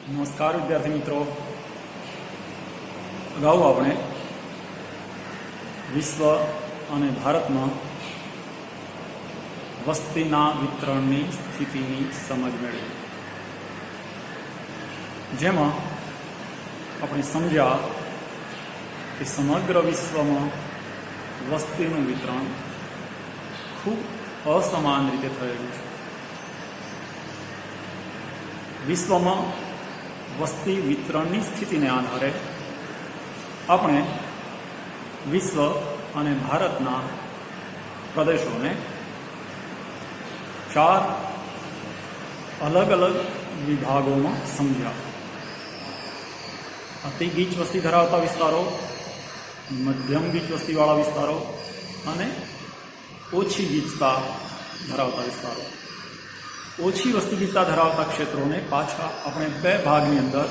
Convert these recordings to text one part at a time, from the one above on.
નમસ્કાર વિદ્યાર્થી મિત્રો, અગાઉ આપણે વિશ્વ અને ભારતમાં વસ્તીના વિતરણની સ્થિતિની સમજ મેળવી, જેમાં આપણે સમજ્યા કે સમગ્ર વિશ્વમાં વસ્તીનું વિતરણ ખૂબ અસમાન રીતે થયેલું છે. વિશ્વમાં વસ્તી વિતરણની સ્થિતિને આધારે આપણે વિશ્વ અને ભારતના પ્રદેશોને 4 અલગ અલગ વિભાગોમાં સમજ્યા. અતિ ગીચ વસ્તી ધરાવતા વિસ્તારો, મધ્યમ ગીચ વસ્તીવાળા વિસ્તારો અને ઓછી ગીચતા ધરાવતા વિસ્તારો. ઓછી વસ્તી ગીચતા ધરાવતા ક્ષેત્રોને પાછા આપણે 2 ભાગની અંદર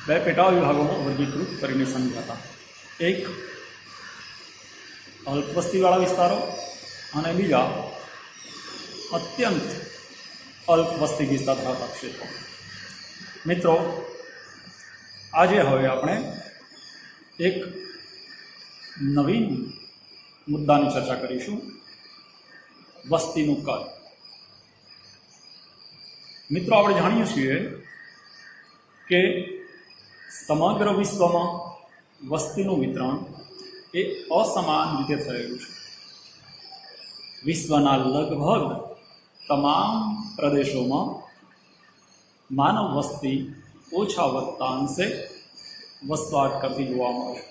2 પેટા વિભાગોમાં વર્ગીકૃત કરીને સમજાતા. એક અલ્પ વસ્તીવાળા વિસ્તારો અને બીજા અત્યંત અલ્પ વસ્તી ગીચતા ધરાવતા ક્ષેત્રો. મિત્રો, આજે હવે આપણે એક નવીન મુદ્દાની ચર્ચા કરીશું: વસ્તીનું કદ. મિત્રો, આપણે જાણીએ છીએ કે સમગ્ર વિશ્વમાં વસ્તીનું વિતરણ એ અસમાન રીતે થયેલું છે. વિશ્વના લગભગ તમામ પ્રદેશોમાં માનવ વસ્તી ઓછા વત્તા અંશે વસવાટ કરતી જોવા મળે છે.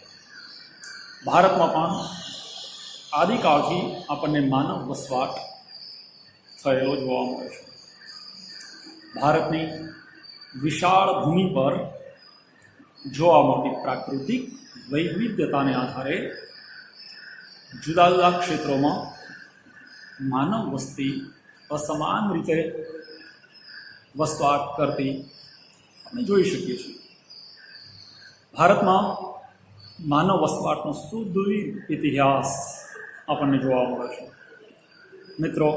ભારતમાં પણ આદિકાળથી આપણને માનવ વસવાટ થયેલો જોવા મળે છે. ભારતની વિશાળ ભૂમિ પર જોવા મળતી પ્રાકૃતિક વૈવિધ્યતાને આધારે જુદા જુદા ક્ષેત્રોમાં માનવ વસ્તી અસમાન રીતે વસવાટ કરતી આપણે જોઈ શકીએ છીએ. ભારતમાં માનવ વસવાટનો સુદીર્ઘ ઇતિહાસ આપણને જોવા મળે છે. મિત્રો,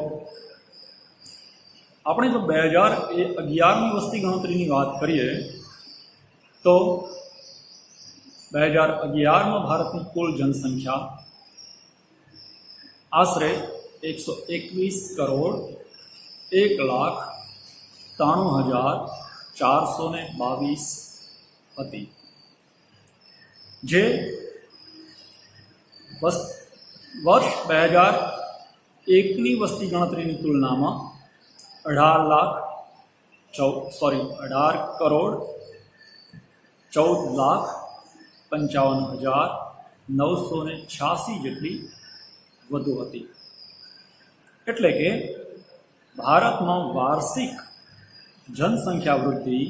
આપણે જો 2011ની વસ્તી ગણતરીની વાત કરીએ તો 2011માં ભારતની કુલ જનસંખ્યા આશરે 121,01,93,422 હતી, જે વર્ષ 2001ની વસ્તી ગણતરીની તુલનામાં 18,14,55,986 જેટલી વધુ હતી. એટલે કે ભારતમાં વાર્ષિક જનસંખ્યા વૃદ્ધિ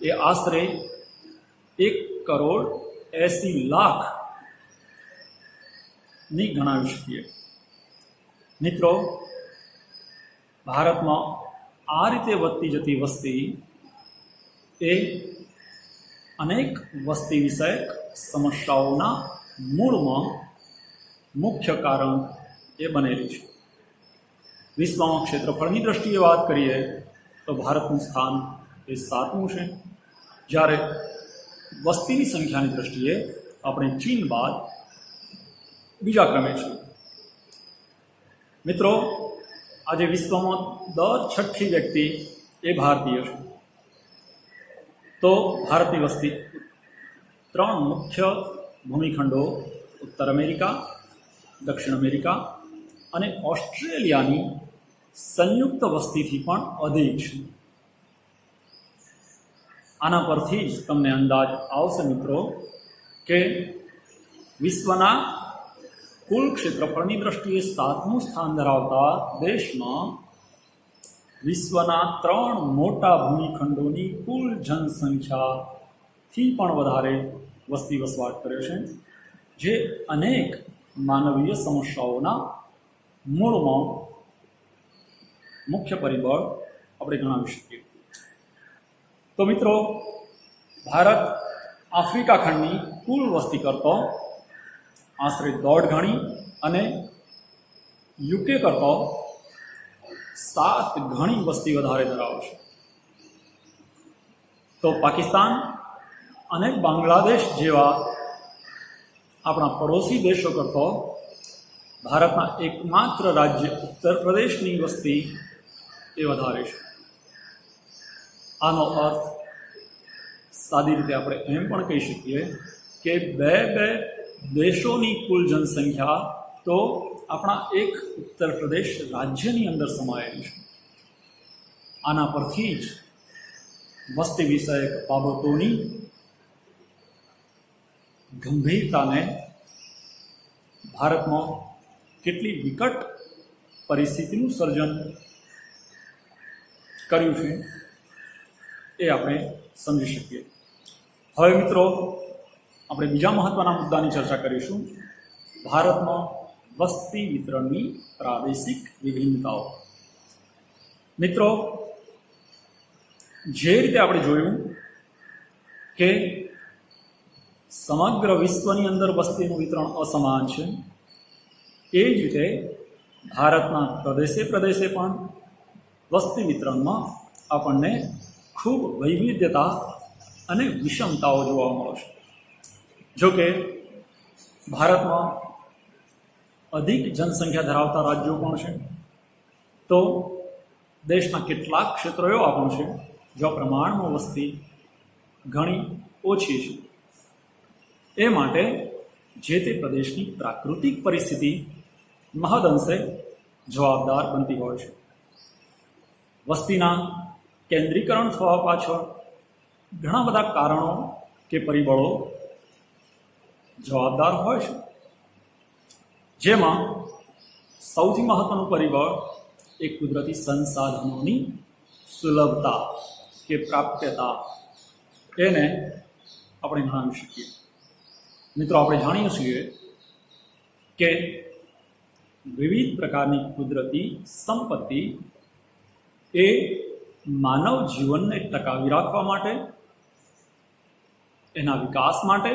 એ આશરે 1,80,00,000ની ગણાવી શકીએ. મિત્રો, ભારતમાં આ રીતે વધતી જતી વસ્તી એ અનેક વસ્તી વિષયક સમસ્યાઓના મૂળમાં મુખ્ય કારણ એ બનેલી છે. વિશ્વમાં ક્ષેત્રફળની દ્રષ્ટિએ વાત કરીએ તો ભારતનું સ્થાન એ 7મું છે, જ્યારે વસ્તીની સંખ્યાની દ્રષ્ટિએ આપણે ચીન બાદ બીજા ક્રમે છીએ. મિત્રો, આજે વિશ્વમાં દર 6ઠ્ઠી વ્યક્તિ એ ભારતીય છે. તો ભારતની વસ્તી 3 મુખ્ય ભૂમિખંડો ઉત્તર અમેરિકા, દક્ષિણ અમેરિકા અને ઓસ્ટ્રેલિયાની સંયુક્ત વસ્તીથી પણ અધિક છે. આના પરથી જ તમને અંદાજ આવશે મિત્રો કે વિશ્વના કુલ ક્ષેત્રફળની દ્રષ્ટિએ 7મું સ્થાન ધરાવતા દેશમાં વિશ્વના 3 મોટા ભૂમિખંડોની કુલ જનસંખ્યાથી પણ વધારે વસ્તી વસવાટ કરે છે, જે અનેક માનવીય સમસ્યાઓના મૂળમાં મુખ્ય પરિબળ આપણે ગણાવી શકીએ. તો મિત્રો, ભારત આફ્રિકા ખંડની કુલ વસ્તી કરતાં આશરે 1.5 ગણી અને યુકે કરતાં 7 ગણી વસ્તી વધારે ધરાવે છે. તો પાકિસ્તાન અને બાંગ્લાદેશ જેવા આપણા પડોશી દેશો કરતો ભારતના એકમાત્ર રાજ્ય ઉત્તર પ્રદેશની વસ્તી એ વધારે છે. આનો અર્થ સાદી રીતે આપણે એમ પણ કહી શકીએ કે બે દેશોની કુલ જનસંખ્યા તો આપણા એક ઉત્તર પ્રદેશ રાજ્યની અંદર સમાયેલી છે. આના પરથી જ વસ્તી વિષયક બાબતોની ગંભીરતાને ભારતમાં કેટલી વિકટ પરિસ્થિતિનું સર્જન કર્યું છે એ આપણે સમજી શકીએ. હવે મિત્રો, આપણે બીજા મહત્વના મુદ્દાની ચર્ચા કરીશું, ભારતમાં વસ્તી વિતરણની પ્રાદેશિક વિભિન્નતાઓ. મિત્રો, જે રીતે આપણે જોયું કે સમગ્ર વિશ્વની અંદર વસ્તીનું વિતરણ અસમાન છે, એ જ રીતે ભારતના પ્રદેશે પ્રદેશે પણ વસ્તી વિતરણમાં આપણને ખૂબ વૈવિધ્યતા અને વિષમતાઓ જોવા મળશે. જોકે ભારતમાં અધિક જનસંખ્યા ધરાવતા રાજ્યો પણ છે, તો દેશના કેટલાક ક્ષેત્રો એવા પણ છે જ્યાં પ્રમાણમાં વસ્તી ઘણી ઓછી છે. એ માટે જે તે પ્રદેશની પ્રાકૃતિક પરિસ્થિતિ મહદઅંશે જવાબદાર બનતી હોય છે. વસ્તીના કેન્દ્રીકરણ થવા પાછળ ઘણા બધા કારણો કે પરિબળો જવાબદાર હોય છે, જેમાં સૌથી મહત્વનું પરિબળ એ કુદરતી સંસાધનોની સુલભતા કે પ્રાપ્યતા એને આપણે ગણાવી શકીએ. મિત્રો, આપણે જાણીએ છીએ કે વિવિધ પ્રકારની કુદરતી સંપત્તિ એ માનવ જીવનને ટકાવી રાખવા માટે, એના વિકાસ માટે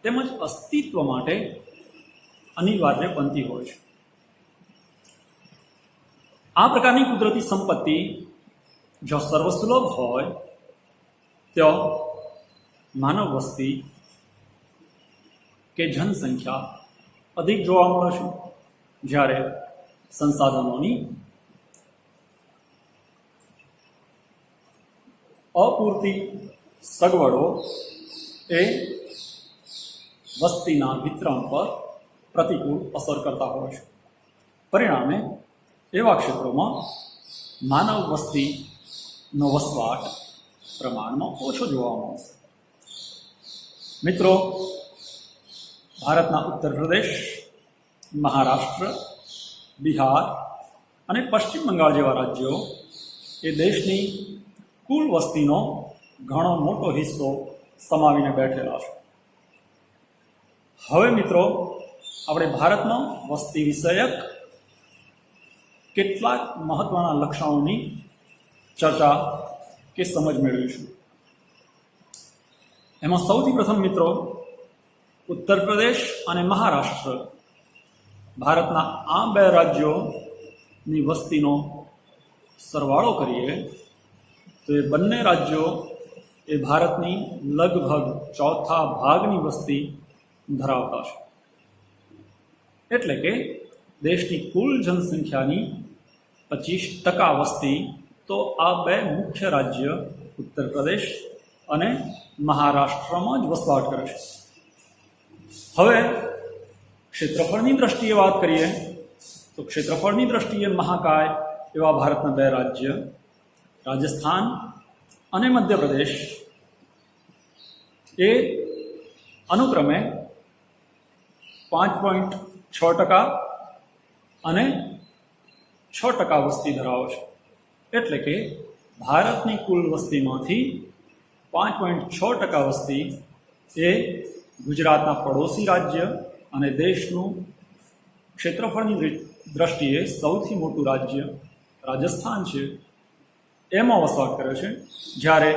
તેમજ અસ્તિત્વ માટે અનિવાર્ય બનતી હોય છે. આ પ્રકારની કુદરતી સંપત્તિ જો સર્વસુલભ હોય તો માનવ વસ્તી કે જનસંખ્યા અધિક જોવા મળે છે, જ્યારે સંસાધનોની અપૂરતી સગવડો એ વસ્તીના વિતરણ પર પ્રતિકૂળ અસર કરતા હોય છે. પરિણામે એવા ક્ષેત્રોમાં માનવ વસ્તીનો વસવાટ પ્રમાણમાં ઓછો જોવા મળશે. મિત્રો, ભારતના ઉત્તર પ્રદેશ, મહારાષ્ટ્ર, બિહાર અને પશ્ચિમ બંગાળ જેવા રાજ્યો એ દેશની કુલ વસ્તીનો ઘણો મોટો હિસ્સો સમાવીને બેઠેલા છે. હવે મિત્રો, આપણે ભારતમાં વસ્તી વિષયક કેટલાક મહત્વના લક્ષણોની ચર્ચા કે સમજ મેળવીશું. એમાં સૌથી પ્રથમ મિત્રો, ઉત્તર પ્રદેશ અને મહારાષ્ટ્ર ભારતના આ બે રાજ્યોની વસ્તીનો સરવાળો કરીએ તો એ બંને રાજ્યો એ ભારતની લગભગ ચોથા ભાગની વસ્તી ધરાવતા છે. એટલે કે દેશની કુલ જનસંખ્યાની 25% વસ્તી તો આ બે મુખ્ય રાજ્ય ઉત્તર પ્રદેશ અને મહારાષ્ટ્રમાં જ વસવાટ કરે છે. હવે ક્ષેત્રફળની દ્રષ્ટિએ વાત કરીએ તો ક્ષેત્રફળની દ્રષ્ટિએ મહાકાય એવા ભારતના બે રાજ્ય રાજસ્થાન અને મધ્યપ્રદેશ એ અનુક્રમે 5.6% અને 6% વસ્તી ધરાવે છે. એટલે કે ભારતની કુલ વસ્તીમાંથી 5.6% વસ્તી એ ગુજરાતના પડોશી રાજ્ય અને દેશનું ક્ષેત્રફળની દ્રષ્ટિએ સૌથી મોટું રાજ્ય રાજસ્થાન છે એમાં વસવાટ કરે છે, જ્યારે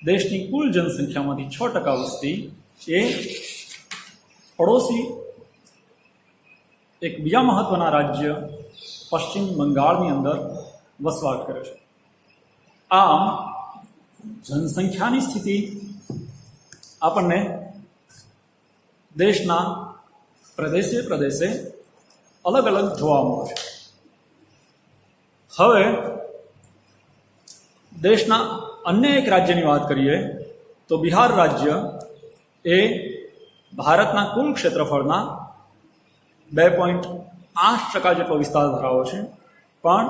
દેશની કુલ જનસંખ્યામાંથી 6% વસ્તી એ પડોશી એક બીજા મહત્વના રાજ્ય પશ્ચિમ બંગાળની અંદર વસવાટ કરે છે. આમ જનસંખ્યાની સ્થિતિ આપણને દેશના પ્રદેશે પ્રદેશે અલગ અલગ જોવા મળે છે. હવે દેશના અન્ય એક રાજ્યની વાત કરીએ તો બિહાર રાજ્ય એ ભારતના કુલ ક્ષેત્રફળના 2.8% જેટલો વિસ્તાર ધરાવે છે, પણ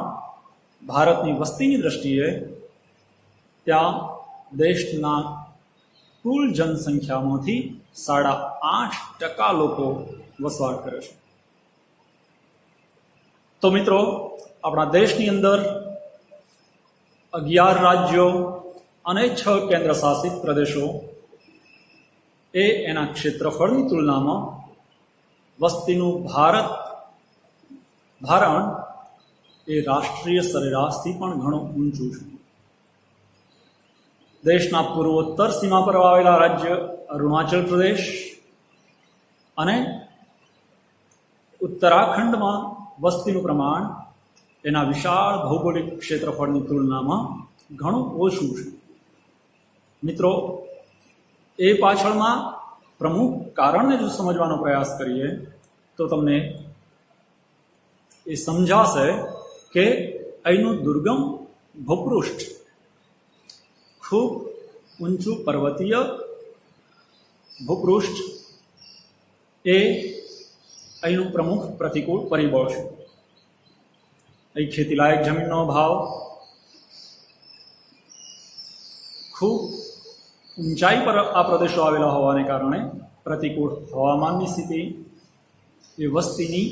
ભારતની વસ્તીની દ્રષ્ટિએ ત્યાં દેશના કુલ જનસંખ્યામાંથી 8.5% લોકો વસવાટ કરે છે. તો મિત્રો, આપણા દેશની અંદર 11 રાજ્યો અને 6 કેન્દ્ર શાસિત પ્રદેશો એ એના ક્ષેત્રફળની તુલનામાં વસ્તીનું ભારણ એ રાષ્ટ્રીય સરેરાશથી પણ ઘણું ઊંચું છે. દેશના પૂર્વોત્તર સીમા પર આવેલા રાજ્ય અરુણાચલ પ્રદેશ અને ઉત્તરાખંડમાં વસ્તીનું પ્રમાણ એના વિશાળ ભૌગોલિક ક્ષેત્રફળની તુલનામાં ઘણું ઓછું છે. મિત્રો, એ પાછળના પ્રમુખ કારણને જો સમજવાનો પ્રયાસ કરીએ તો તમને એ સમજાશે કે અહીંનું દુર્ગમ ભૂપૃષ્ઠ, ખૂબ ઊંચું પર્વતીય ભૂપૃષ્ઠ એ અહીંનું પ્રમુખ પ્રતિકૂળ પરિબળ છે. અહીં ખેતીલાયક જમીનનો અભાવ, ખૂબ ઊંચાઈ પર આ પ્રદેશો આવેલા હોવાને કારણે પ્રતિકૂળ હવામાનની સ્થિતિ એ વસ્તીની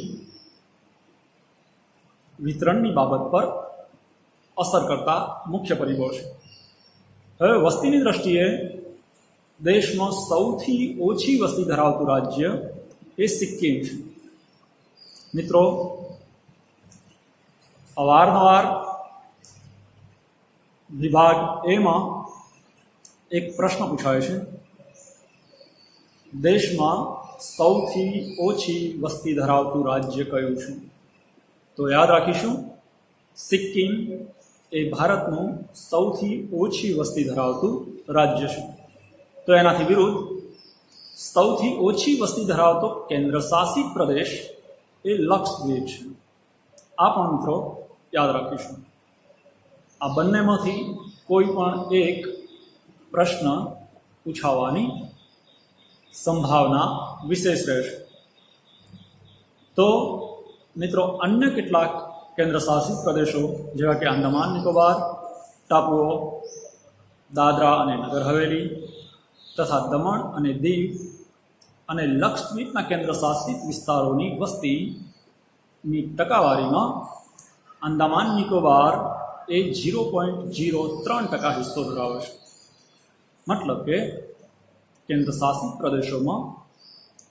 વિતરણની બાબત પર અસર કરતા મુખ્ય પરિબળ છે. હવે વસ્તીની દ્રષ્ટિએ દેશમાં સૌથી ઓછી વસ્તી ધરાવતું રાજ્ય એ સિક્કિમ છે. મિત્રો, અવારનવાર વિભાગ એમાં એક પ્રશ્ન પૂછાય છે, દેશમાં સૌથી ઓછી વસ્તી ધરાવતું રાજ્ય કયું છે? તો યાદ રાખીશું, સિક્કિમ એ ભારતનું સૌથી ઓછી વસ્તી ધરાવતું રાજ્ય છે. તો એનાથી વિરુદ્ધ સૌથી ઓછી વસ્તી ધરાવતો કેન્દ્ર શાસિત પ્રદેશ એ લક્ષદ્વીપ છે. આ પણ મિત્રો યાદ રાખીશું. આ બંનેમાંથી કોઈ પણ એક પ્રશ્ન પૂછાવાની સંભાવના વિશેષ રહેશે. તો મિત્રો, અન્ય કેટલાક કેન્દ્ર શાસિત પ્રદેશો જેવા કે આંદામાન નિકોબાર ટાપુઓ, દાદરા અને નગર હવેલી તથા દમણ અને દીવ અને લક્ષદ્વીપના કેન્દ્ર શાસિત વિસ્તારોની વસ્તીની ટકાવારીમાં આંદામાન નિકોબાર એ 0.03% હિસ્સો ધરાવે છે. મતલબ કે કેન્દ્ર શાસિત પ્રદેશોમાં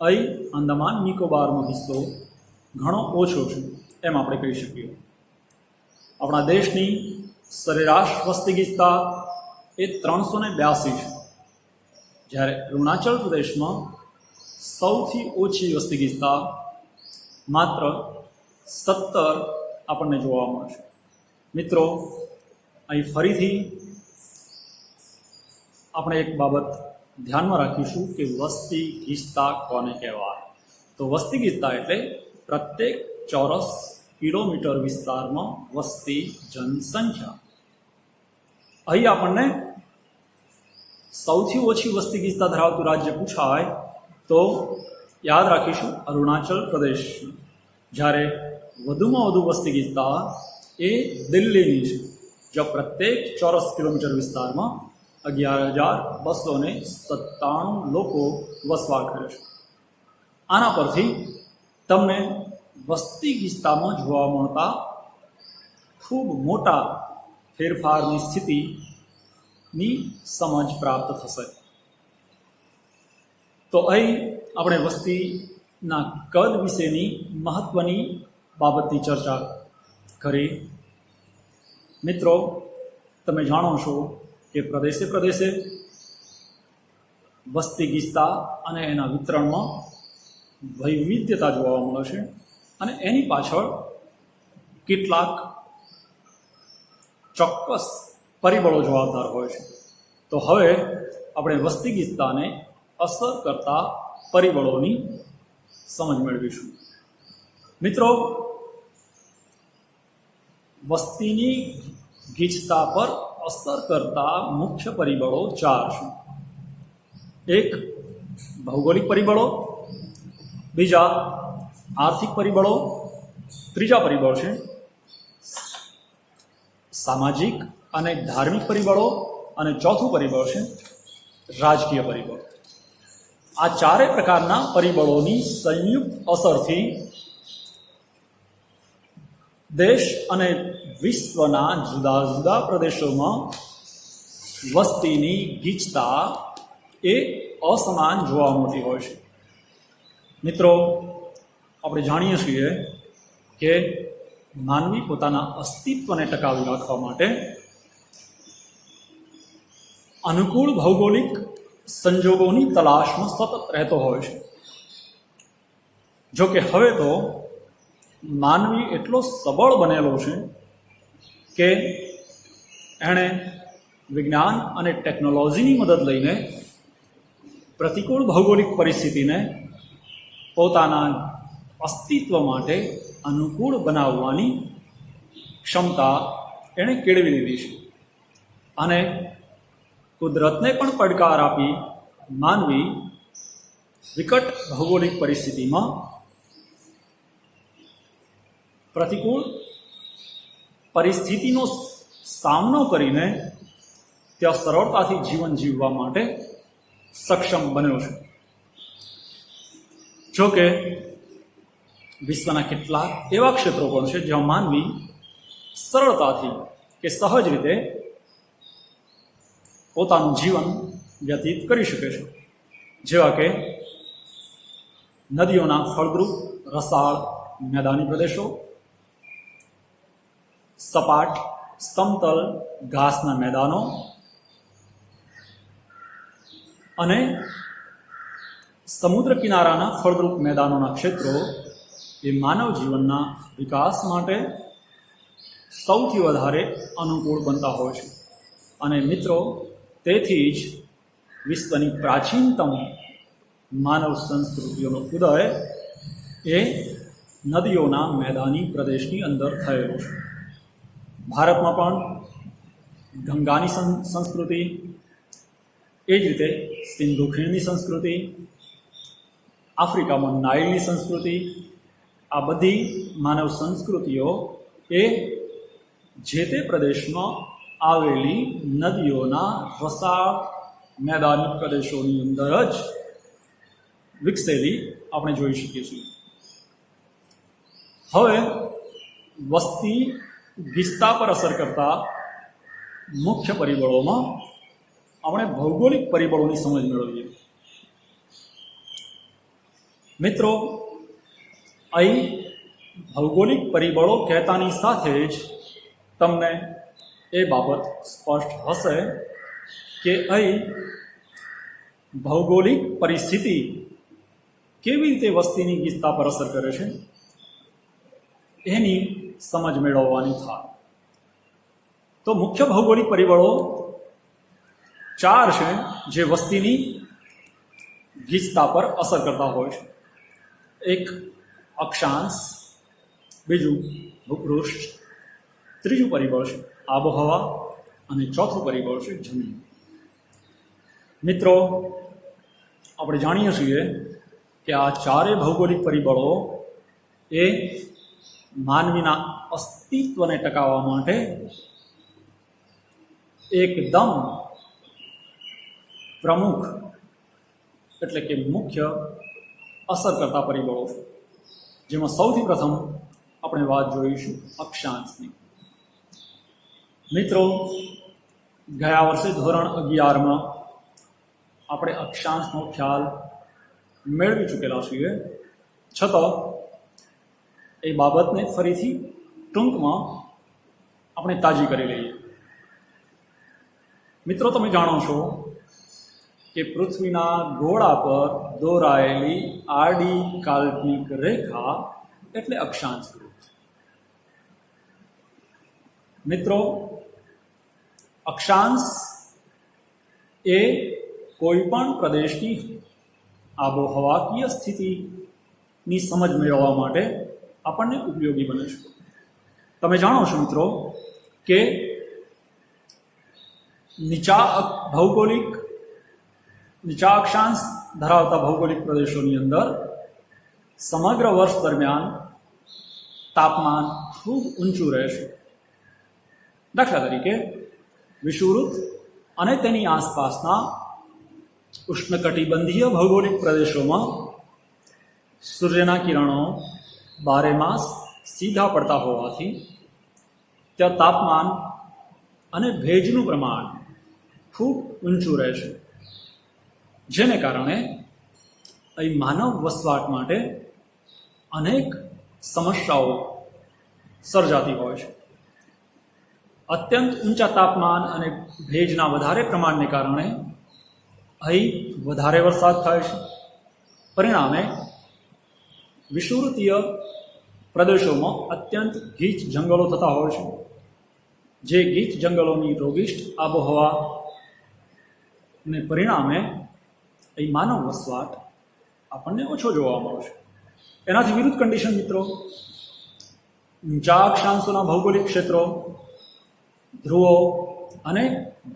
અહીં આંદામાન નિકોબારનો હિસ્સો ઘણો ઓછો છે એમ આપણે કહી શકીએ. આપણા દેશની સરેરાશ વસ્તી ગીચતા એ 382 છે, જ્યારે અરુણાચલ પ્રદેશમાં સૌથી ઓછી વસ્તી ગીચતા માત્ર 17 આપણને જોવા મળે છે. મિત્રો, અહીં ફરીથી આપણે એક બાબત ધ્યાનમાં રાખીશું કે વસ્તી ગીચતા કોને કહેવાય? તો વસ્તી ગીચતા એટલે પ્રત્યેક ચોરસ કિલોમીટર વિસ્તારમાં વસતી જનસંખ્યા. અહીં આપણને સૌથી ઓછી વસ્તી ગીચતા ધરાવતું રાજ્ય પૂછાય તો યાદ રાખીશું અરુણાચલ પ્રદેશ, જ્યારે વધુમાં વધુ વસ્તી ગીચતા એ દિલ્હીની છે, જો પ્રત્યેક ચોરસ કિલોમીટર વિસ્તારમાં 11,297 લોકો વસવાટ કરે છે. આના પરથી તમને વસ્તી ગીચતામાં જોવા મળતા ખૂબ મોટા ફેરફારની સ્થિતિની સમજ પ્રાપ્ત થશે. તો અહીં આપણે વસ્તીના કદ વિશેની મહત્વની બાબતની ચર્ચા કરી. મિત્રો, તમે જાણો છો કે પ્રદેશે પ્રદેશે વસ્તી ગીચતા અને એના વિતરણમાં વૈવિધ્યતા જોવા મળે છે અને એની પાછળ કેટલાક ચોક્કસ પરિબળો જવાબદાર હોય છે. તો હવે આપણે વસ્તી ગીચતાને અસર કરતા પરિબળોની સમજ મેળવીશું. મિત્રો, વસ્તીની ગીચતા પર અસર કરતા મુખ્ય પરિબળો 4 છે. એક, ભૌગોલિક પરિબળો. બીજા, આર્થિક પરિબળો. ત્રીજા પરિબળ છે સામાજિક અને ધાર્મિક પરિબળો. અને ચોથું પરિબળ છે રાજકીય પરિબળ. આ ચારેય પ્રકારના પરિબળોની સંયુક્ત અસરથી દેશ અને વિશ્વના જુદા જુદા પ્રદેશોમાં વસ્તીની ગીચતા એ અસમાન જોવા મળતી હોય છે. મિત્રો, આપણે જાણીએ છીએ કે માનવી પોતાના અસ્તિત્વને ટકાવી રાખવા માટે અનુકૂળ ભૌગોલિક સંજોગોની તલાશમાં સતત રહેતો હોય છે. જો કે હવે તો માનવી એટલો સબળ બનેલો છે કે એણે વિજ્ઞાન અને ટેકનોલોજીની મદદ લઈને પ્રતિકૂળ ભૌગોલિક પરિસ્થિતિને પોતાના અસ્તિત્વ માટે અનુકૂળ બનાવવાની ક્ષમતા એણે કેળવી લીધી છે. અને કુદરતને પણ પડકાર આપી માનવી વિકટ ભૌગોલિક પરિસ્થિતિમાં પ્રતિકૂળ પરિસ્થિતિનો સામનો કરીને ત્યાં સરળતાથી જીવન જીવવા માટે સક્ષમ બન્યો છે. જો કે વિશ્વના કેટલાક એવા ક્ષેત્રો પણ છે જ્યાં માનવી સરળતાથી કે સહજ રીતે પોતાનું જીવન વ્યતીત કરી શકે છે. જેવા કે નદીઓના ફળદ્રુપ રસાળ મેદાની પ્રદેશો, સપાટ સમતલ ઘાસના મેદાનો અને સમુદ્ર કિનારાના ફળદ્રુપ મેદાનોના ક્ષેત્રો એ માનવ જીવનના વિકાસ માટે સૌથી વધારે અનુકૂળ બનતા હોય છે. અને મિત્રો, તેથી જ વિશ્વની પ્રાચીનતમ માનવ સંસ્કૃતિઓનો ઉદય એ નદીઓના મેદાની પ્રદેશની અંદર થયેલો છે. ભારતમાં પણ ગંગાની સંસ્કૃતિ, એ જ રીતે સિંધુ ખીણની સંસ્કૃતિ, આફ્રિકામાં નાઇલની સંસ્કૃતિ, આ બધી માનવ સંસ્કૃતિઓ એ જે તે પ્રદેશમાં આવેલી નદીઓના રસાળ મેદાની પ્રદેશોની અંદર જ વિકસેલી આપણે જોઈ શકીએ છીએ. હવે વસ્તી ગીચતા પર અસર કરતા મુખ્ય પરિબળોમાં આપણે ભૌગોલિક પરિબળોની સમજ મેળવીએ. મિત્રો, અહીં ભૌગોલિક પરિબળો કહેતાની સાથે જ તમને એ બાબત સ્પષ્ટ હશે કે અહીં ભૌગોલિક પરિસ્થિતિ કેવી રીતે વસ્તીની ગીચતા પર અસર કરે છે એની સમજ મેળવવાની થાય. તો મુખ્ય ભૌગોલિક પરિબળો 4 છે જે વસ્તીની ગીચતા પર અસર કરતા હોય છે. એક, અક્ષાંશ. બીજું, ભૂપૃષ્ઠ. ત્રીજું પરિબળ છે આબોહવા. અને ચોથું પરિબળ છે જમીન. મિત્રો, આપણે જાણીએ છીએ કે આ ચારેય ભૌગોલિક પરિબળો એ માનવીના અસ્તિત્વને ટકાવવા માટે એકદમ પ્રમુખ એટલે કે મુખ્ય અસર કરતા પરિબળો છે. જેમાં સૌથી પ્રથમ આપણે વાત જોઈશું અક્ષાંશની. મિત્રો, ગયા વર્ષે ધોરણ 11માં આપણે અક્ષાંશનો ખ્યાલ મેળવી ચૂકેલા છીએ. છતાં એ બાબતને ફરીથી ટૂંકમાં આપણે તાજી કરી લઈએ. મિત્રો, તમે જાણો છો કે પૃથ્વીના ગોળા પર દોરાયેલી આડી કાલ્પનિક રેખા એટલે અક્ષાંશ. મિત્રો, અક્ષાંશ એ કોઈ પણ પ્રદેશની આબોહવાકીય સ્થિતિની સમજ મેળવવા માટે આપણને ઉપયોગી બને છે. તમે જાણો છો મિત્રો કે નીચા અક્ષાંશ ધરાવતા ભૌગોલિક પ્રદેશોની અંદર સમગ્ર વર્ષ દરમિયાન તાપમાન ખૂબ ઊંચું રહે છે. દાખલા તરીકે વિષુવવૃત્ત અને તેની આસપાસના ઉષ્ણકટિબંધીય ભૌગોલિક પ્રદેશોમાં સૂર્યના કિરણો બારેમાસ સીધા પડતા હોવાથી ત્યાં તાપમાન અને ભેજનું પ્રમાણ ખૂબ ઊંચું રહે છે, જેને કારણે અહીં માનવ વસવાટ માટે અનેક સમસ્યાઓ સર્જાતી હોય છે. અત્યંત ઊંચા તાપમાન અને ભેજના વધારે પ્રમાણને કારણે અહીં વધારે વરસાદ થાય છે. પરિણામે વિષુવવૃત્તીય પ્રદેશોમાં અત્યંત ગીચ જંગલો થતા હોય છે, જે ગીચ જંગલોની રોગિષ્ટ આબોહવાને પરિણામે અહીં માનવ વસવાટ આપણને ઓછો જોવા મળે છે. એનાથી વિરુદ્ધ કન્ડિશન મિત્રો, ઊંચા અક્ષાંશોના ભૌગોલિક ક્ષેત્રો, ધ્રુવો અને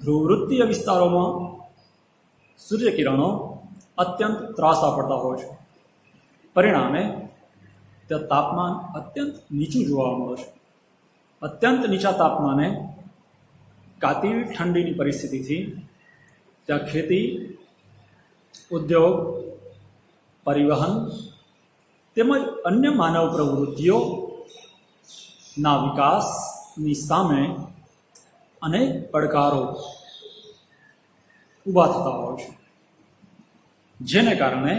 ધ્રુવવૃત્તીય વિસ્તારોમાં સૂર્યકિરણો અત્યંત ત્રાસા પડતા હોય છે. પરિણામે ત્યાં તાપમાન અત્યંત નીચું જોવા મળે છે. અત્યંત નીચા તાપમાને કાતિલ ઠંડીની પરિસ્થિતિથી ત્યાં ખેતી, ઉદ્યોગ, પરિવહન તેમજ અન્ય માનવ પ્રવૃત્તિઓના વિકાસની સામે અનેક પડકારો ઊભા થતા હોય છે, જેને કારણે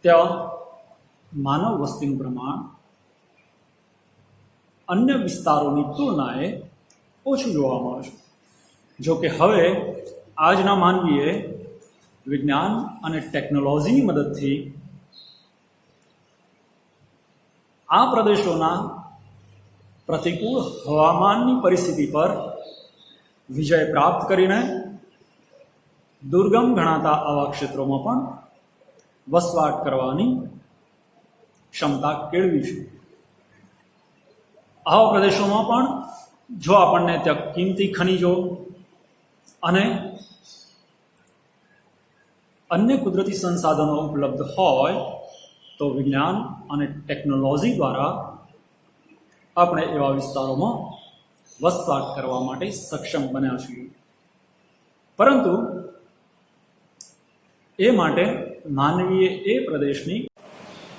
ત્યાં માનવ વસ્તીનું પ્રમાણ અન્ય વિસ્તારોની તુલનાએ ઓછું જોવા મળે છે. જો કે હવે આજના માનવીએ વિજ્ઞાન અને ટેકનોલોજીની મદદથી આ પ્રદેશોના પ્રતિકૂળ હવામાનની પરિસ્થિતિ પર વિજય પ્રાપ્ત કરીને દુર્ગમ ગણાતા આવા ક્ષેત્રોમાં પણ વસવાટ કરવાની ક્ષમતા કેળવી છે. આવા પ્રદેશોમાં પણ જો આપણને ત્યાં કિંમતી ખનિજો અને અન્ય કુદરતી સંસાધનો ઉપલબ્ધ હોય તો વિજ્ઞાન અને ટેકનોલોજી દ્વારા આપણે એવા વિસ્તારોમાં વસવાટ કરવા માટે સક્ષમ બન્યા છીએ. પરંતુ એ માટે માનવીએ એ પ્રદેશની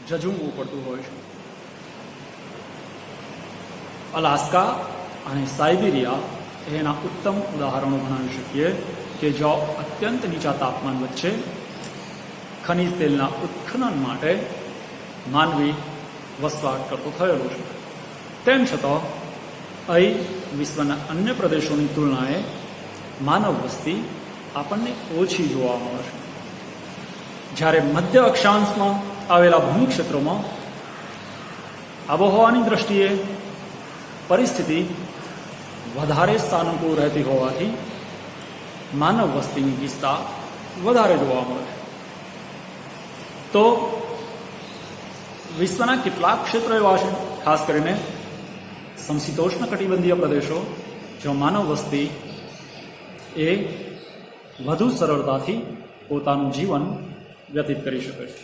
જજુમવું પડતું હોય છે. અલાસ્કા અને સાઇબિરિયા એના ઉત્તમ ઉદાહરણો ગણાવી શકીએ કે જો અત્યંત નીચા તાપમાન વચ્ચે ખનિજ તેલના ઉત્ખનન માટે માનવી વસવાટ કરતો થયેલો છે. તેમ છતાં અહીં વિશ્વના અન્ય પ્રદેશોની તુલનાએ માનવ વસ્તી આપણને ઓછી જોવા મળે છે. જ્યારે મધ્ય અક્ષાંશમાં આવેલા ભૂમિ ક્ષેત્રોમાં આબોહવાની દ્રષ્ટિએ પરિસ્થિતિ વધારે સાનુકૂળ રહેતી હોવાથી માનવ વસ્તીની ગીચતા વધારે જોવા મળે છે. તો વિશ્વના કેટલાક ક્ષેત્રો એવા છે, ખાસ કરીને સમશીતોષ્ણ કટિબંધીય પ્રદેશો, જો માનવ વસ્તી એ વધુ સરળતાથી પોતાનું જીવન વ્યતીત કરી શકે છે.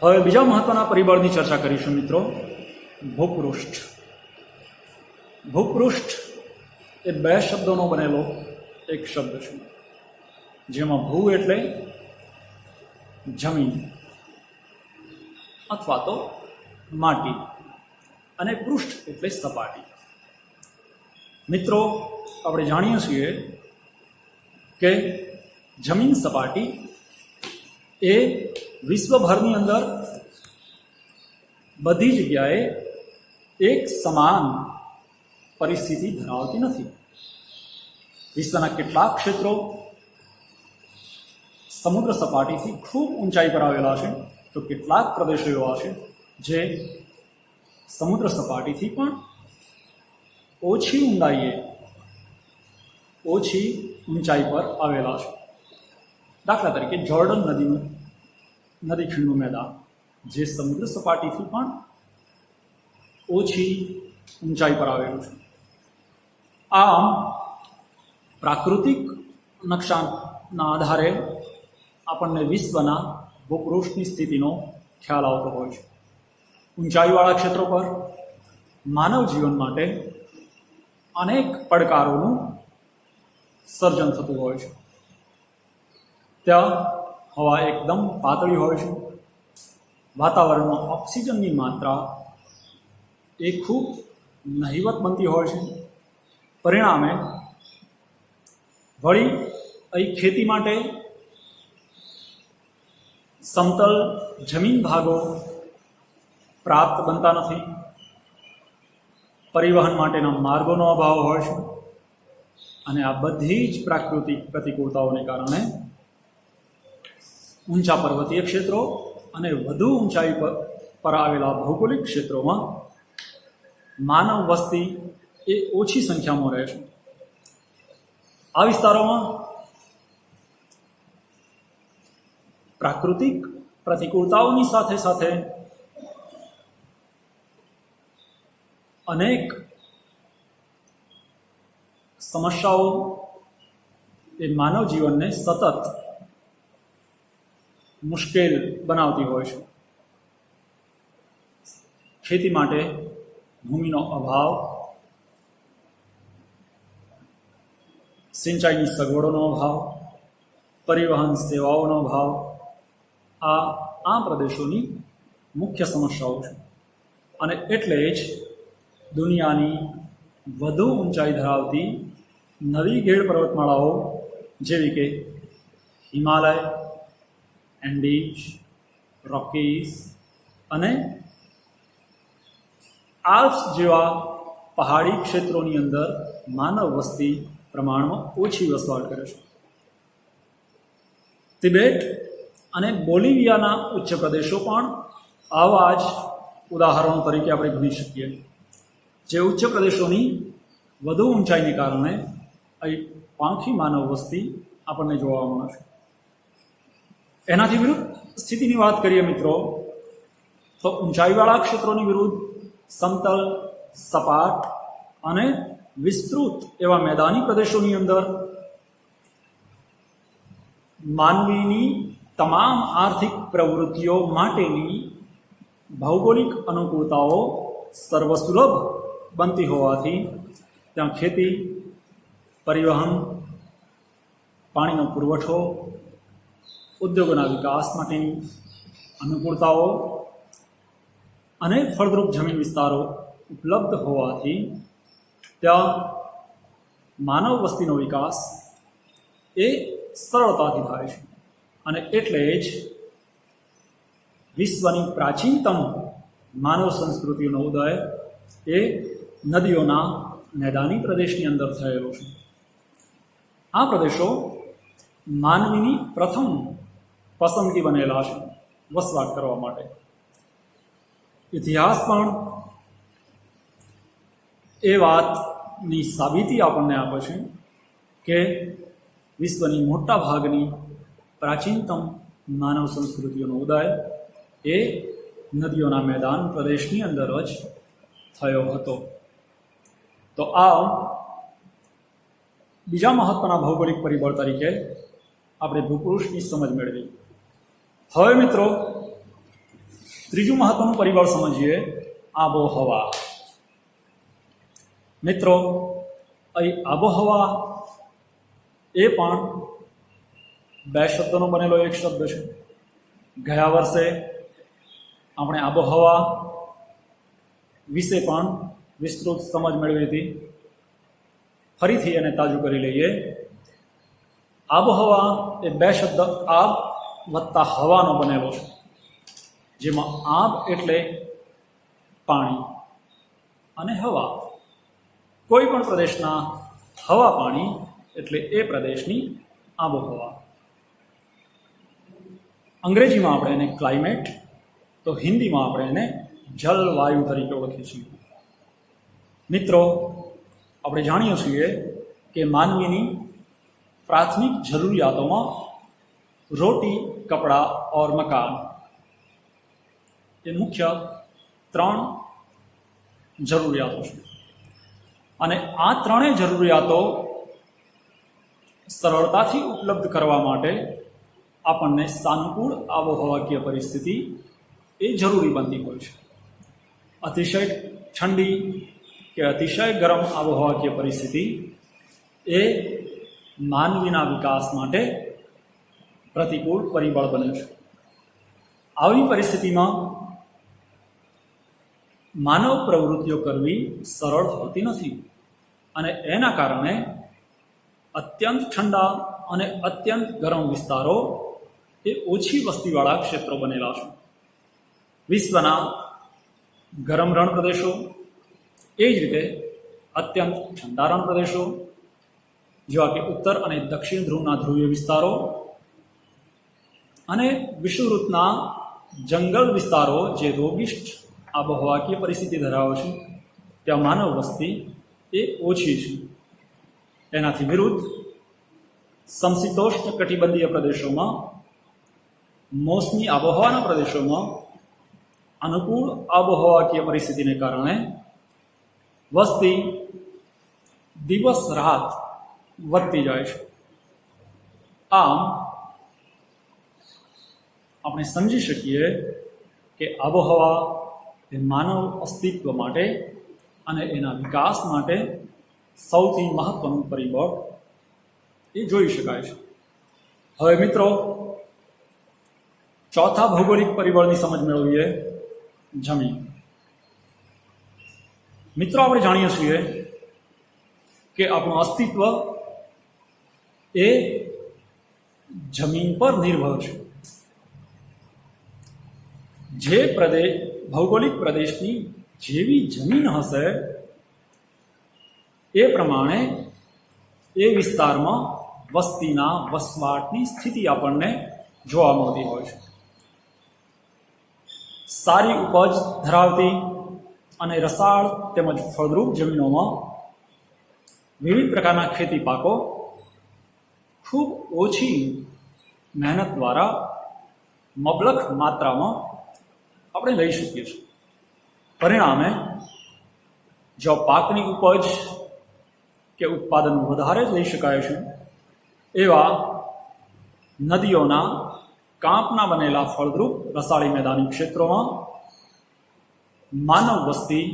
હવે બીજા મહત્વના પરિબળની ચર્ચા કરીશું મિત્રો, ભૂપૃષ્ઠ. ભૂપૃષ્ઠ એ બે શબ્દોનો બનેલો એક શબ્દ છે, જેમાં ભૂ એટલે જમીન અથવા તો માટી અને પૃષ્ઠ એટલે સપાટી. મિત્રો, આપણે જાણીએ છીએ કે જમીન સપાટી એ વિશ્વભરની અંદર બધી જગ્યાએ એક સમાન પરિસ્થિતિ ધરાવતી નથી. વિશ્વના કેટલાક ક્ષેત્રો સમુદ્ર સપાટીથી ખૂબ ઊંચાઈ પર આવેલા છે, તો કેટલાક પ્રદેશો એવા છે જે સમુદ્ર સપાટીથી પણ ઓછી ઊંડાઈએ ઓછી ઊંચાઈ પર આવેલા છે. દાખલા તરીકે જોર્ડન નદી ખીણનું મેદાન જે સમુદ્ર સપાટીથી પણ ઓછી ઊંચાઈ પર આવેલું છે. આમ પ્રાકૃતિક નકશાના આધારે આપણને વિશ્વના ભૂપૃષ્ઠની સ્થિતિનો ખ્યાલ આવતો હોય છે. ઊંચાઈવાળા ક્ષેત્રો પર માનવ જીવન માટે અનેક પડકારોનું સર્જન થતું હોય છે. ત્યાં હવા એકદમ પાતળી હોય છે. વાતાવરણમાં ઓક્સિજનની માત્રા એ ખૂબ નહિવત બનતી હોય છે. પરિણામે વળી અહીં ખેતી માટે સમતલ જમીન ભાગો પ્રાપ્ત બનતા નથી. પરિવહન માટેના માર્ગોનો અભાવ હોય છે. અને આ બધી જ પ્રાકૃતિક પ્રતિકૂળતાઓને કારણે ઊંચા પર્વતીય ક્ષેત્રો અને વધુ ઊંચાઈ પર આવેલા ભૌગોલિક ક્ષેત્રોમાં માનવ વસ્તી એ ઓછી સંખ્યામાં રહે છે. આ વિસ્તારોમાં પ્રાકૃતિક પ્રતિકૂળતાઓની સાથે સાથે અનેક સમસ્યાઓ એ માનવ જીવનને સતત મુશ્કેલ બનાવતી હોય છે. ખેતી માટે ભૂમિનો અભાવ, સિંચાઈની સગવડોનો અભાવ, પરિવહન સેવાઓનો અભાવ આ પ્રદેશોની મુખ્ય સમસ્યાઓ છે. અને એટલે જ દુનિયાની વધુ ઊંચાઈ ધરાવતી નવી ગેડ પર્વતમાળાઓ જેવી કે હિમાલય, એન્ડીઝ, રોકીઝ અને આલ્પ્સ જેવા પહાડી ક્ષેત્રોની અંદર માનવ વસ્તી પ્રમાણમાં ઓછી વસવાટ કરે છે. તિબેટ અને બોલિવિયાના ઉચ્ચ પ્રદેશો પણ આવા જ ઉદાહરણો તરીકે આપણે ગણી શકીએ, જે ઉચ્ચ પ્રદેશોની વધુ ઊંચાઈને કારણે અહીં પાંખી માનવ વસ્તી આપણને જોવા મળે છે. એનાથી વિરુદ્ધ સ્થિતિની વાત કરીએ મિત્રો, તો ઊંચાઈવાળા ક્ષેત્રોની વિરુદ્ધ સમતલ, સપાટ અને વિસ્તૃત એવા મેદાની પ્રદેશોની અંદર માનવીની તમામ આર્થિક પ્રવૃત્તિઓ માટેની ભૌગોલિક અનુકૂળતાઓ સર્વસુલભ બનતી હોવાથી ત્યાં ખેતી, પરિવહન, પાણીનો પુરવઠો, ઉદ્યોગોના વિકાસ માટેની અનુકૂળતાઓ અને ફળદ્રુપ જમીન વિસ્તારો ઉપલબ્ધ હોવાથી ત્યાં માનવ વસ્તીનો વિકાસ એ સરળતાથી થાય છે. અને એટલે જ વિશ્વની પ્રાચીનતમ માનવ સંસ્કૃતિનો ઉદય એ નદીઓના મેદાની પ્રદેશની અંદર થયેલો છે. આ પ્રદેશો માનવીની પ્રથમ પસંદગી બનેલા છે વસવાટ કરવા માટે. ઇતિહાસ પણ એ વાતની સાબિતી આપણને આપે છે કે વિશ્વની મોટા ભાગની પ્રાચીનતમ માનવ સંસ્કૃતિઓનો ઉદય એ નદીઓના મેદાન પ્રદેશની અંદર જ થયો હતો. તો આ બીજા મહત્વના ભૌગોલિક પરિબળ તરીકે આપણે ભૂપૃષ્ઠની સમજ મેળવી. હવે મિત્રો ત્રીજું મહત્વનું પરિબળ સમજીએ, આબોહવા. મિત્રો અહીં આબોહવા એ પણ બે શબ્દોનો બનેલો એક શબ્દ છે. ગયા વર્ષે આપણે આબોહવા વિશે પણ વિસ્તૃત સમજ મેળવી હતી. ફરીથી એને તાજું કરી લઈએ. આબોહવા એ બે શબ્દ આબ વત્તા હવાનો બનેલો છે, જેમાં આબ એટલે પાણી અને હવા. કોઈ પણ પ્રદેશના હવા પાણી એટલે એ પ્રદેશની આબોહવા. અંગ્રેજીમાં આપણે એને ક્લાઇમેટ, તો હિન્દીમાં આપણે એને જલવાયુ તરીકે ઓળખીએ છીએ. મિત્રો આપણે જાણીએ છીએ કે માનવીની પ્રાથમિક જરૂરિયાતોમાં રોટી, કપડાં और મકાન એ મુખ્ય 3 જરૂરિયાતો છે અને આ ત્રણેય જરૂરિયાતો સરળતાથી ઉપલબ્ધ કરવા માટે આપણને સાનુકૂળ આબોહવાકીય પરિસ્થિતિ એ જરૂરી બનતી હોય છે. અતિશય ઠંડી કે અતિશય ગરમ આબોહવાકીય પરિસ્થિતિ એ માનવીના વિકાસ માટે પ્રતિકૂળ પરિબળ બને છે. આવી પરિસ્થિતિમાં માનવ પ્રવૃત્તિઓ કરવી સરળ હોતી નથી અને એના કારણે અત્યંત ઠંડા અને અત્યંત ગરમ વિસ્તારો એ ઓછી વસ્તીવાળા ક્ષેત્રો બનેલા છે. વિશ્વના ગરમ રણ પ્રદેશો, એ જ રીતે અત્યંત ઠંડા રણ પ્રદેશો જેવા કે ઉત્તર અને દક્ષિણ ધ્રુવના ધ્રુવીય વિસ્તારો અને વિષુવવૃત્તના જંગલ વિસ્તારો જે રોગિષ્ઠ આબોહવાકીય પરિસ્થિતિ ધરાવે છે, ત્યાં માનવ વસ્તી એ ઓછી છે. એનાથી વિરુદ્ધ સમશીતોષ્ણ કટિબંધીય પ્રદેશોમાં, મોસમી આબોહવાના પ્રદેશોમાં અનુકૂળ આબોહવાકીય પરિસ્થિતિને કારણે વસ્તી દિવસ રાત વધતી જાય છે. આમ આપણે સમજી શકીએ કે આબોહવા એ માનવ અસ્તિત્વ માટે અને એના વિકાસ માટે સૌથી મહત્વનું પરિબળ એ જોઈ શકાય છે. હવે મિત્રો, ચોથા ભૌગોલિક પરિબળની સમજ મેળવીએ, જમીન. મિત્રો, આપણે જાણીએ છીએ કે આપણું અસ્તિત્વ એ જમીન પર નિર્ભર છે. જે ભૌગોલિક પ્રદેશની જેવી જમીન હશે એ પ્રમાણે એ વિસ્તારમાં વસ્તીના વસવાટની સ્થિતિ આપણને જોવા મળતી હોય છે. સારી ઉપજ ધરાવતી અને રસાળ તેમજ ફળદ્રુપ જમીનોમાં વિવિધ પ્રકારના ખેતી પાકો ખૂબ ઓછી મહેનત દ્વારા મબલખ માત્રામાં આપણે લઈ શકીએ છીએ. પરિણામે જો પાકની ઉપજ કે ઉત્પાદન વધારે લઈ શકાય છે, એવા નદીઓના કાંપના બનેલા ફળદ્રુપ રસાળી મેદાની ક્ષેત્રોમાં માનવ વસ્તી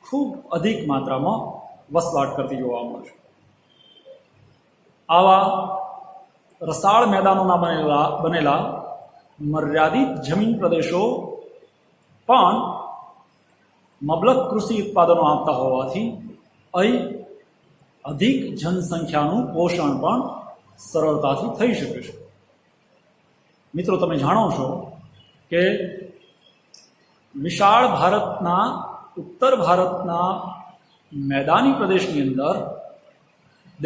ખૂબ અધિક માત્રામાં વસવાટ કરતી જોવા મળે છે. આવા રસાળ મેદાનોના બનેલા મર્યાદિત જમીન પ્રદેશો પણ મબલખ કૃષિ ઉત્પાદનો આપતા હોવાથી અહીં અધિક જનસંખ્યાનું પોષણ પણ સરળતાથી થઈ શકે છે. મિત્રો, તમે જાણો છો કે વિશાળ ભારતના ઉત્તર ભારતના મેદાની પ્રદેશની અંદર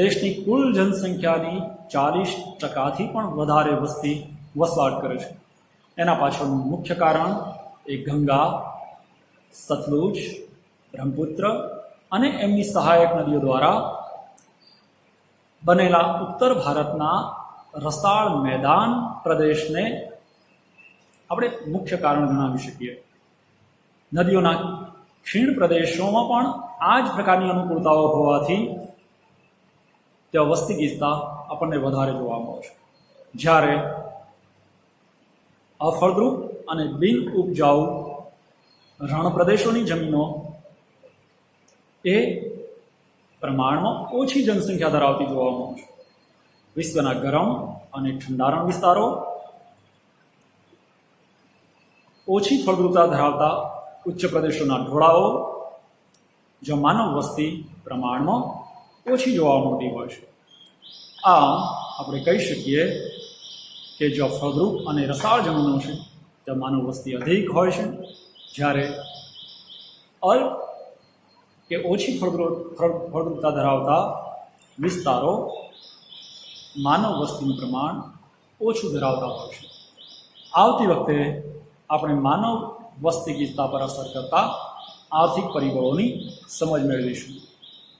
દેશની કુલ જનસંખ્યાની 40%થી પણ વધારે વસ્તી વસવાટ કરે છે. એના પાછળનું મુખ્ય કારણ એ ગંગા, સતલુજ, બ્રહ્મપુત્ર અને એમની સહાયક નદીઓ દ્વારા બનેલા ઉત્તર ભારતના રસાળ મેદાન પ્રદેશને આપણે મુખ્ય કારણ ગણાવી શકીએ. નદીઓના ખીણ પ્રદેશોમાં પણ આ જ પ્રકારની અનુકૂળતાઓ હોવાથી ત્યાં વસ્તી ગીચતા આપણને વધારે જોવા મળે છે. જ્યારે અફળદ્રુપ અને બિન ઉપજાઉ રણ પ્રદેશોની જમીનો એ પ્રમાણમાં ઓછી જનસંખ્યા ધરાવતી જોવા મળે છે. વિશ્વના ગરમ અને ઠંડા રણ વિસ્તારો, ઓછી ફળદ્રુપતા ધરાવતા ઉચ્ચ પ્રદેશોના ઢોળાવો, જો માનવ વસ્તી પ્રમાણમાં ઓછી જોવા મળતી હોય છે. આમ આપણે કહી શકીએ કે જો ફળદ્રુપ અને રસાળ જમીનો છે ત્યાં માનવ વસ્તી અધિક હોય છે, જ્યારે અલ્પ કે ઓછી ફળદ્રુપતા ધરાવતા વિસ્તારો માનવ વસ્તીનું પ્રમાણ ઓછું ધરાવતા હોય છે. આવતી વખતે આપણે માનવ વસ્તી ગીચતા પર અસર કરતા આર્થિક પરિબળોની સમજ મેળવીશું.